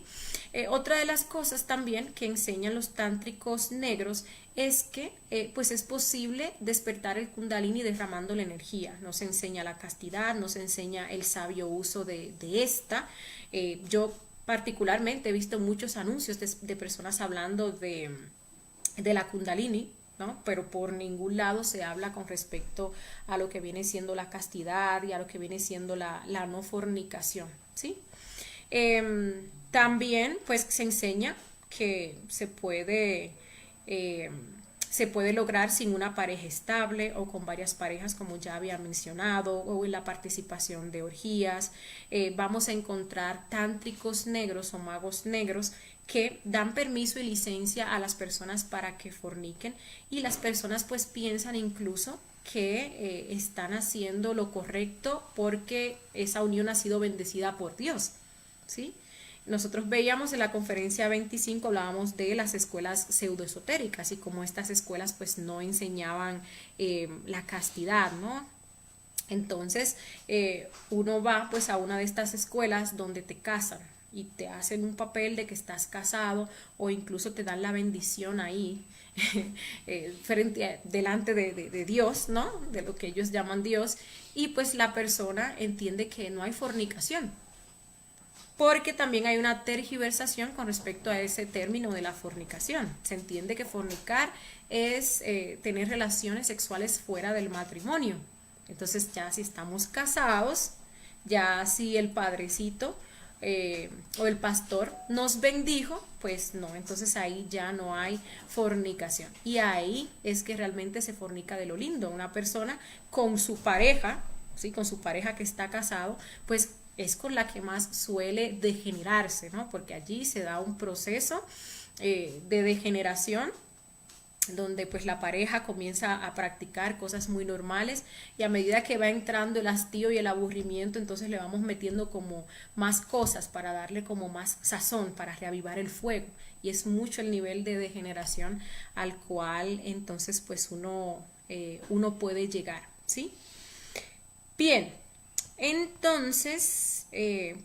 Otra de las cosas también que enseñan los tántricos negros es que pues es posible despertar el kundalini derramando la energía. Nos enseña la castidad, nos enseña el sabio uso de esta. Yo particularmente he visto muchos anuncios de personas hablando de la kundalini, ¿no? Pero por ningún lado se habla con respecto a lo que viene siendo la castidad y a lo que viene siendo la no fornicación, ¿sí? También pues se enseña que eh, se puede lograr sin una pareja estable o con varias parejas, como ya había mencionado, o en la participación de orgías. Vamos a encontrar tántricos negros o magos negros que dan permiso y licencia a las personas para que forniquen, y las personas pues piensan incluso que están haciendo lo correcto porque esa unión ha sido bendecida por Dios, ¿sí? Nosotros veíamos en la conferencia 25, hablábamos de las escuelas pseudoesotéricas y cómo estas escuelas pues no enseñaban la castidad, ¿no? Entonces uno va pues a una de estas escuelas donde te casan y te hacen un papel de que estás casado, o incluso te dan la bendición ahí delante de Dios, ¿no? De lo que ellos llaman Dios, y pues la persona entiende que no hay fornicación, porque también hay una tergiversación con respecto a ese término de la fornicación. Se entiende que fornicar es tener relaciones sexuales fuera del matrimonio. Entonces ya si estamos casados, ya si el padrecito o el pastor nos bendijo, pues no, entonces ahí ya no hay fornicación. Y ahí es que realmente se fornica de lo lindo. Una persona con su pareja, ¿sí? Con su pareja que está casado, pues es con la que más suele degenerarse, ¿no? Porque allí se da un proceso de degeneración, donde pues la pareja comienza a practicar cosas muy normales, y a medida que va entrando el hastío y el aburrimiento, entonces le vamos metiendo como más cosas para darle como más sazón, para reavivar el fuego, y es mucho el nivel de degeneración al cual entonces pues uno puede llegar, ¿sí? Bien, entonces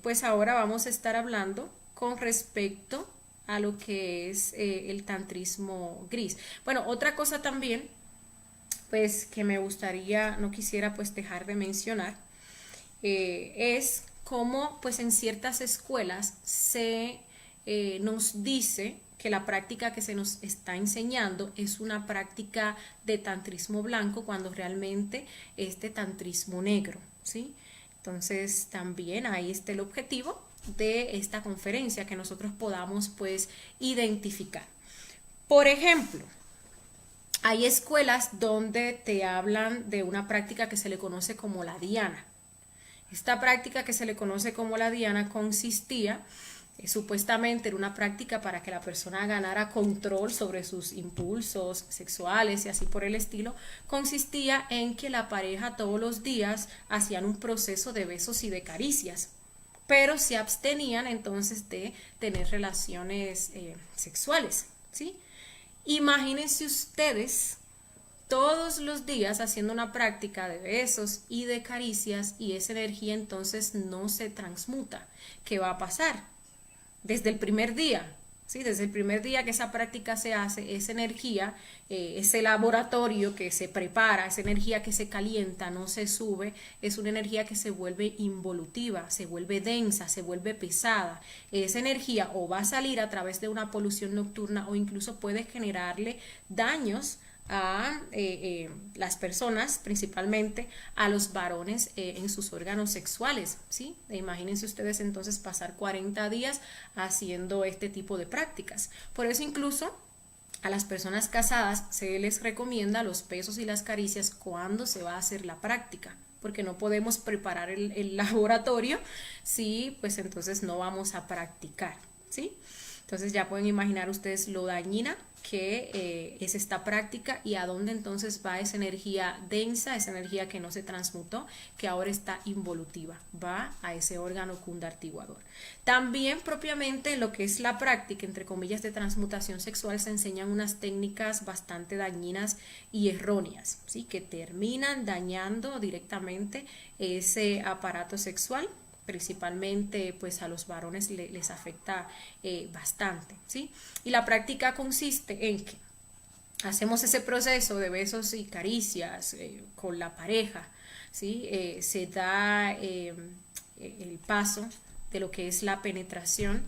pues ahora vamos a estar hablando con respecto a lo que es el tantrismo gris. Bueno, otra cosa también pues que me gustaría, no quisiera pues dejar de mencionar, es cómo pues en ciertas escuelas se nos dice que la práctica que se nos está enseñando es una práctica de tantrismo blanco, cuando realmente es de tantrismo negro, ¿sí? Entonces también ahí está el objetivo de esta conferencia, que nosotros podamos pues identificar. Por ejemplo, hay escuelas donde te hablan de una práctica que se le conoce como la Dhyana. Esta práctica que se le conoce como la Dhyana consistía supuestamente era una práctica para que la persona ganara control sobre sus impulsos sexuales y así por el estilo. Consistía en que la pareja todos los días hacían un proceso de besos y de caricias, pero se abstenían entonces de tener relaciones sexuales, ¿sí? Imagínense ustedes todos los días haciendo una práctica de besos y de caricias, y esa energía entonces no se transmuta. ¿Qué va a pasar? Desde el primer día, ¿sí? Desde el primer día que esa práctica se hace, esa energía, ese laboratorio que se prepara, esa energía que se calienta, no se sube, es una energía que se vuelve involutiva, se vuelve densa, se vuelve pesada. Esa energía o va a salir a través de una polución nocturna, o incluso puede generarle daños a las personas, principalmente a los varones en sus órganos sexuales, ¿sí? Imagínense ustedes entonces pasar 40 días haciendo este tipo de prácticas. Por eso incluso a las personas casadas se les recomienda los besos y las caricias cuando se va a hacer la práctica, porque no podemos preparar el laboratorio si pues entonces no vamos a practicar, ¿sí? Entonces ya pueden imaginar ustedes lo dañina que es esta práctica, y a dónde entonces va esa energía densa, esa energía que no se transmutó, que ahora está involutiva, va a ese órgano kundartiguador. También propiamente en lo que es la práctica, entre comillas, de transmutación sexual, se enseñan unas técnicas bastante dañinas y erróneas, ¿sí? Que terminan dañando directamente ese aparato sexual. Principalmente pues a los varones les afecta bastante, ¿sí? Y la práctica consiste en que hacemos ese proceso de besos y caricias con la pareja, ¿sí? Se da el paso de lo que es la penetración,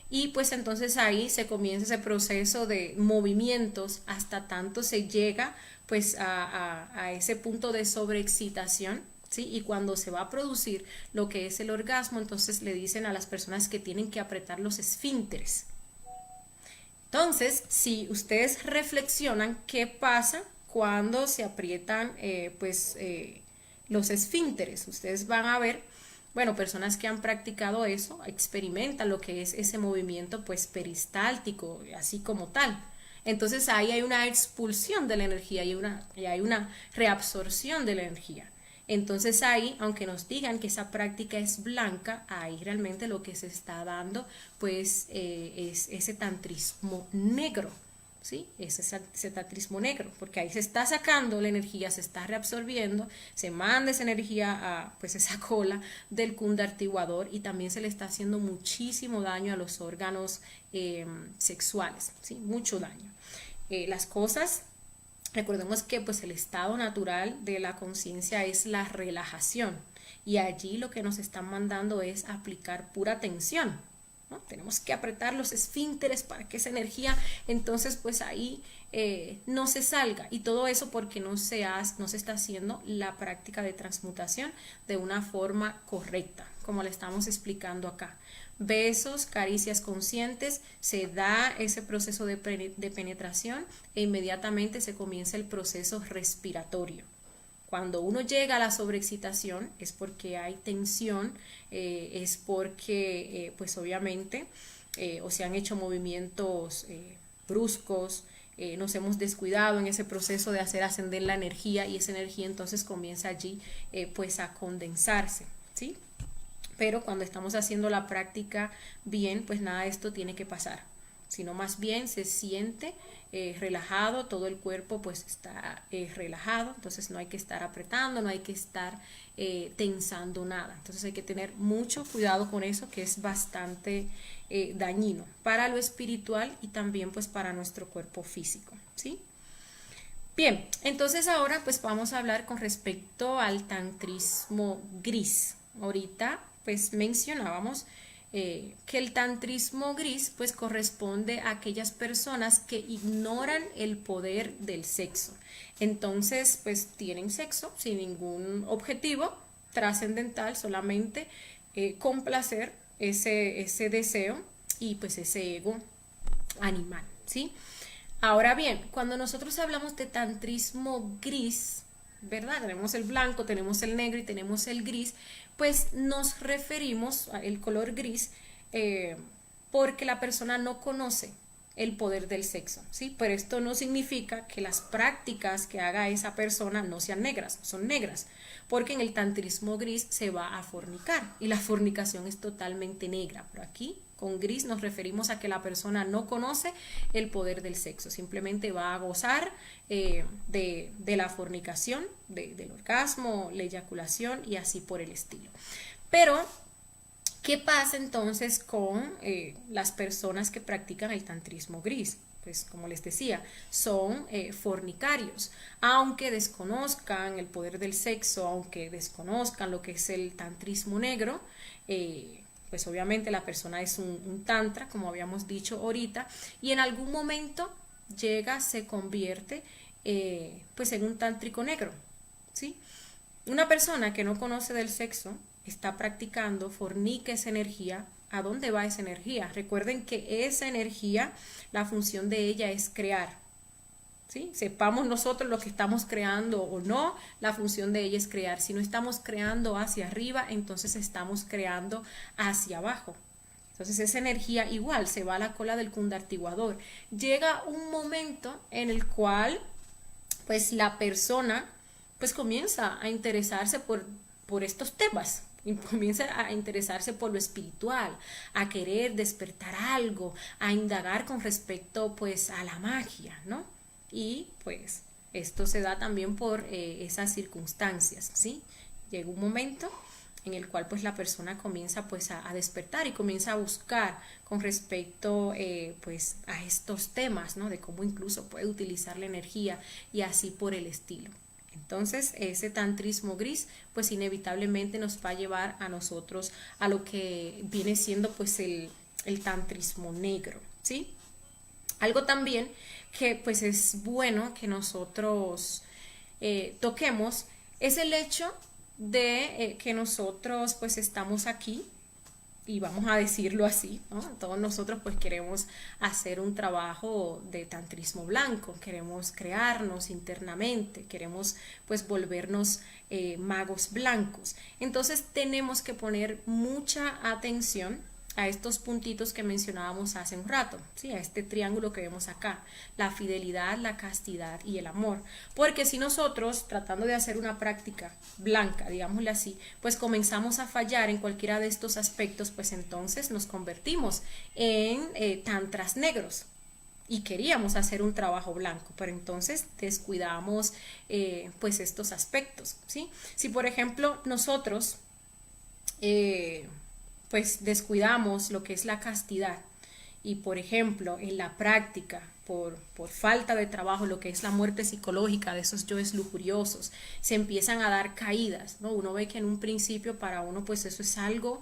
Y pues entonces ahí se comienza ese proceso de movimientos hasta tanto se llega pues a ese punto de sobreexcitación, ¿sí? Y cuando se va a producir lo que es el orgasmo, entonces le dicen a las personas que tienen que apretar los esfínteres. Entonces, si ustedes reflexionan qué pasa cuando se aprietan los esfínteres, ustedes van a ver, bueno, personas que han practicado eso experimentan lo que es ese movimiento pues peristáltico, así como tal. Entonces ahí hay una expulsión de la energía y hay una reabsorción de la energía. Entonces ahí, aunque nos digan que esa práctica es blanca, ahí realmente lo que se está dando pues es ese tantrismo negro, ¿sí? Ese tantrismo negro, porque ahí se está sacando la energía, se está reabsorbiendo, se manda esa energía a pues esa cola del kunda artiguador y también se le está haciendo muchísimo daño a los órganos sexuales, ¿sí? Mucho daño. Las cosas, recordemos que pues el estado natural de la conciencia es la relajación y allí lo que nos están mandando es aplicar pura tensión, ¿no? Tenemos que apretar los esfínteres para que esa energía entonces pues ahí no se salga, y todo eso porque no se está haciendo la práctica de transmutación de una forma correcta, como le estamos explicando acá. Besos, caricias conscientes, se da ese proceso de penetración e inmediatamente se comienza el proceso respiratorio. Cuando uno llega a la sobreexcitación es porque hay tensión, es porque pues obviamente o se han hecho movimientos bruscos, nos hemos descuidado en ese proceso de hacer ascender la energía y esa energía entonces comienza allí pues a condensarse, ¿sí? Pero cuando estamos haciendo la práctica bien, pues nada de esto tiene que pasar, sino más bien se siente relajado, todo el cuerpo pues está relajado, entonces no hay que estar apretando, no hay que estar tensando nada. Entonces hay que tener mucho cuidado con eso, que es bastante dañino para lo espiritual y también pues para nuestro cuerpo físico, ¿sí? Bien, entonces ahora pues vamos a hablar con respecto al tantrismo gris. Ahorita pues mencionábamos que el tantrismo gris pues corresponde a aquellas personas que ignoran el poder del sexo. Entonces pues tienen sexo sin ningún objetivo trascendental, solamente complacer ese deseo y pues ese ego animal, ¿sí? Ahora bien, cuando nosotros hablamos de tantrismo gris, ¿verdad? Tenemos el blanco, tenemos el negro y tenemos el gris, pues nos referimos al color gris porque la persona no conoce el poder del sexo, ¿sí? Pero esto no significa que las prácticas que haga esa persona no sean negras, son negras, porque en el tantrismo gris se va a fornicar y la fornicación es totalmente negra, pero aquí con gris nos referimos a que la persona no conoce el poder del sexo, simplemente va a gozar de la fornicación, del orgasmo, la eyaculación y así por el estilo. Pero ¿qué pasa entonces con las personas que practican el tantrismo gris? Pues como les decía, son fornicarios, aunque desconozcan el poder del sexo, aunque desconozcan lo que es el tantrismo negro, pues obviamente la persona es un tantra, como habíamos dicho ahorita, y en algún momento llega, se convierte pues en un tántrico negro, ¿sí? Una persona que no conoce del sexo está practicando, fornica esa energía. ¿A dónde va esa energía? Recuerden que esa energía, la función de ella es crear, ¿sí? Sepamos nosotros lo que estamos creando o no, la función de ella es crear. Si no estamos creando hacia arriba, entonces estamos creando hacia abajo. Entonces esa energía igual se va a la cola del kunda artiguador. Llega un momento en el cual pues la persona pues comienza a interesarse por estos temas, y comienza a interesarse por lo espiritual, a querer despertar algo, a indagar con respecto pues a la magia, ¿no? Y pues esto se da también por esas circunstancias, ¿sí? Llega un momento en el cual pues la persona comienza pues a despertar y comienza a buscar con respecto pues a estos temas, ¿no? De cómo incluso puede utilizar la energía y así por el estilo. Entonces ese tantrismo gris pues inevitablemente nos va a llevar a nosotros a lo que viene siendo pues el tantrismo negro, ¿sí? Algo también que pues es bueno que nosotros toquemos es el hecho de que nosotros pues estamos aquí y vamos a decirlo así, ¿no? Todos nosotros pues queremos hacer un trabajo de tantrismo blanco, queremos crearnos internamente, queremos pues volvernos magos blancos. Entonces tenemos que poner mucha atención a estos puntitos que mencionábamos hace un rato, ¿sí? A este triángulo que vemos acá, la fidelidad, la castidad y el amor. Porque si nosotros, tratando de hacer una práctica blanca, digámosle así, pues comenzamos a fallar en cualquiera de estos aspectos, pues entonces nos convertimos en tantras negros. Y queríamos hacer un trabajo blanco, pero entonces descuidamos pues estos aspectos, ¿sí? Si por ejemplo nosotros pues descuidamos lo que es la castidad y por ejemplo en la práctica por falta de trabajo lo que es la muerte psicológica de esos yoes lujuriosos se empiezan a dar caídas, ¿no? Uno ve que en un principio para uno pues eso es algo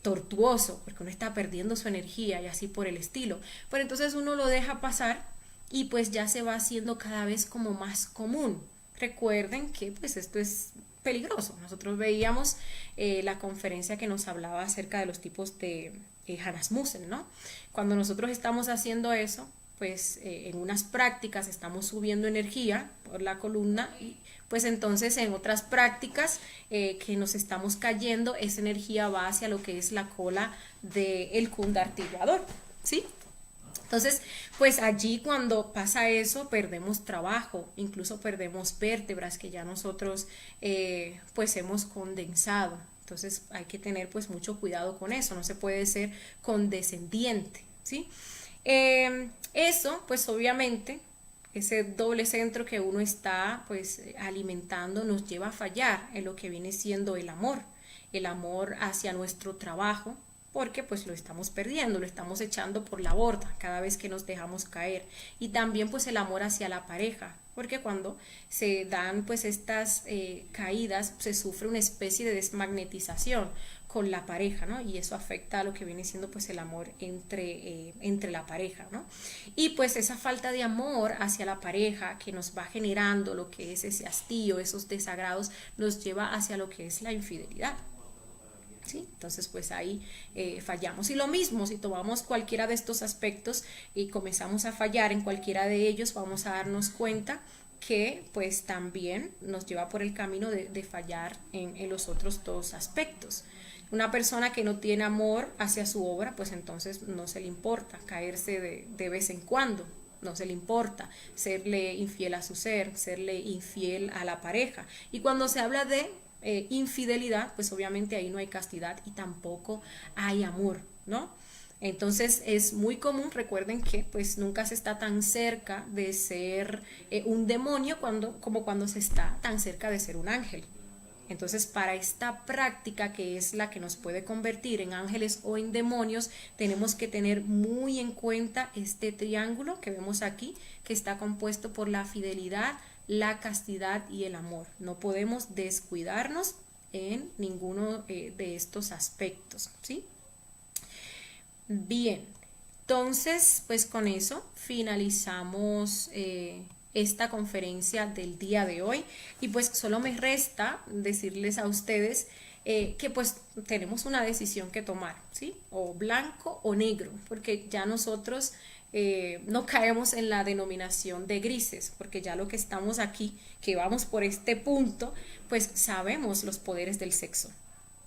tortuoso porque uno está perdiendo su energía y así por el estilo, pero entonces uno lo deja pasar y pues ya se va haciendo cada vez como más común. Recuerden que pues esto es peligroso. Nosotros veíamos la conferencia que nos hablaba acerca de los tipos de Hanasmusen, ¿no? Cuando nosotros estamos haciendo eso, pues en unas prácticas estamos subiendo energía por la columna y pues entonces en otras prácticas que nos estamos cayendo, esa energía va hacia lo que es la cola del kunda articulador, ¿sí? Entonces, pues allí cuando pasa eso, perdemos trabajo, incluso perdemos vértebras que ya nosotros pues hemos condensado. Entonces hay que tener pues mucho cuidado con eso, no se puede ser condescendiente, ¿sí? Eso pues obviamente, ese doble centro que uno está pues alimentando nos lleva a fallar en lo que viene siendo el amor hacia nuestro trabajo, porque pues lo estamos perdiendo, lo estamos echando por la borda cada vez que nos dejamos caer. Y también pues el amor hacia la pareja, porque cuando se dan pues estas caídas se sufre una especie de desmagnetización con la pareja, ¿no? Y eso afecta a lo que viene siendo pues el amor entre la pareja, ¿no? Y pues esa falta de amor hacia la pareja que nos va generando lo que es ese hastío, esos desagrados, nos lleva hacia lo que es la infidelidad. ¿Sí? Entonces pues ahí fallamos. Y lo mismo, si tomamos cualquiera de estos aspectos y comenzamos a fallar en cualquiera de ellos, vamos a darnos cuenta que pues también nos lleva por el camino de fallar en los otros dos aspectos. Una persona que no tiene amor hacia su obra, pues entonces no se le importa caerse de vez en cuando, no se le importa serle infiel a su ser, serle infiel a la pareja. Y cuando se habla de infidelidad, pues obviamente ahí no hay castidad y tampoco hay amor, ¿no? Entonces es muy común, recuerden que pues nunca se está tan cerca de ser un demonio como cuando se está tan cerca de ser un ángel. Entonces, para esta práctica que es la que nos puede convertir en ángeles o en demonios, tenemos que tener muy en cuenta este triángulo que vemos aquí, que está compuesto por la fidelidad, la castidad y el amor. No podemos descuidarnos en ninguno de estos aspectos, ¿sí? Bien, entonces, pues con eso finalizamos esta conferencia del día de hoy y pues solo me resta decirles a ustedes que pues tenemos una decisión que tomar, ¿sí? O blanco o negro, porque ya nosotros no caemos en la denominación de grises, porque ya lo que estamos aquí, que vamos por este punto, pues sabemos los poderes del sexo.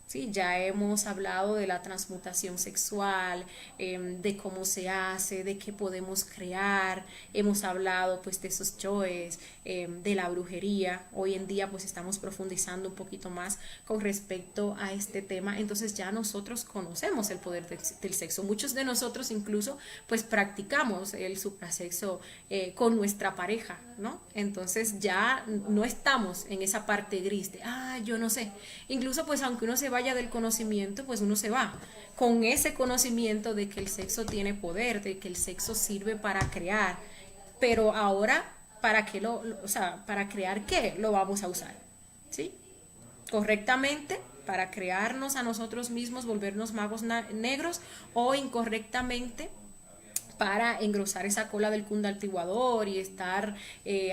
Sí, ya hemos hablado de la transmutación sexual, de cómo se hace, de qué podemos crear, hemos hablado pues de esos yoes, de la brujería. Hoy en día pues estamos profundizando un poquito más con respecto a este tema, entonces ya nosotros conocemos el poder del sexo. Muchos de nosotros incluso pues practicamos el suprasexo con nuestra pareja, ¿no? Entonces ya no estamos en esa parte gris de, yo no sé. Incluso pues aunque uno se vaya del conocimiento, pues uno se va con ese conocimiento de que el sexo tiene poder, de que el sexo sirve para crear, pero ahora, ¿para qué o sea, para crear qué lo vamos a usar? ¿Sí? Correctamente, para crearnos a nosotros mismos, volvernos magos negros, o incorrectamente para engrosar esa cola del cundartiguador y estar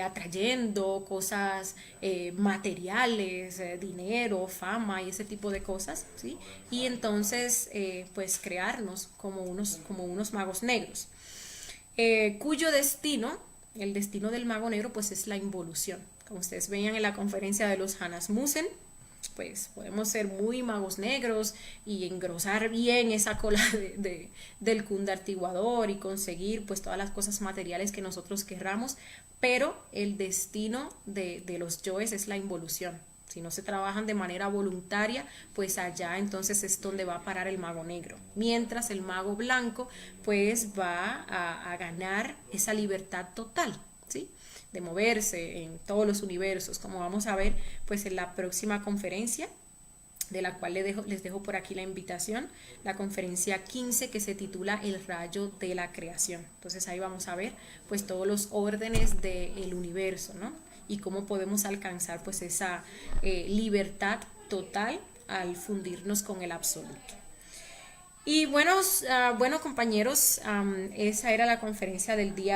atrayendo cosas materiales, dinero, fama y ese tipo de cosas, ¿sí? Y entonces pues crearnos como unos magos negros, cuyo destino, el destino del mago negro, pues es la involución. Como ustedes veían en la conferencia de los Hanasmussen, pues podemos ser muy magos negros y engrosar bien esa cola del cundartiguador y conseguir pues todas las cosas materiales que nosotros querramos, pero el destino de los yoes es la involución. Si no se trabajan de manera voluntaria, pues allá entonces es donde va a parar el mago negro. Mientras el mago blanco pues va a ganar esa libertad total, ¿sí? De moverse en todos los universos, como vamos a ver pues en la próxima conferencia, de la cual les dejo por aquí la invitación, la conferencia 15, que se titula El rayo de la creación. Entonces ahí vamos a ver pues todos los órdenes del universo, ¿no? Y cómo podemos alcanzar pues esa libertad total al fundirnos con el absoluto. Y bueno, compañeros, esa era la conferencia del día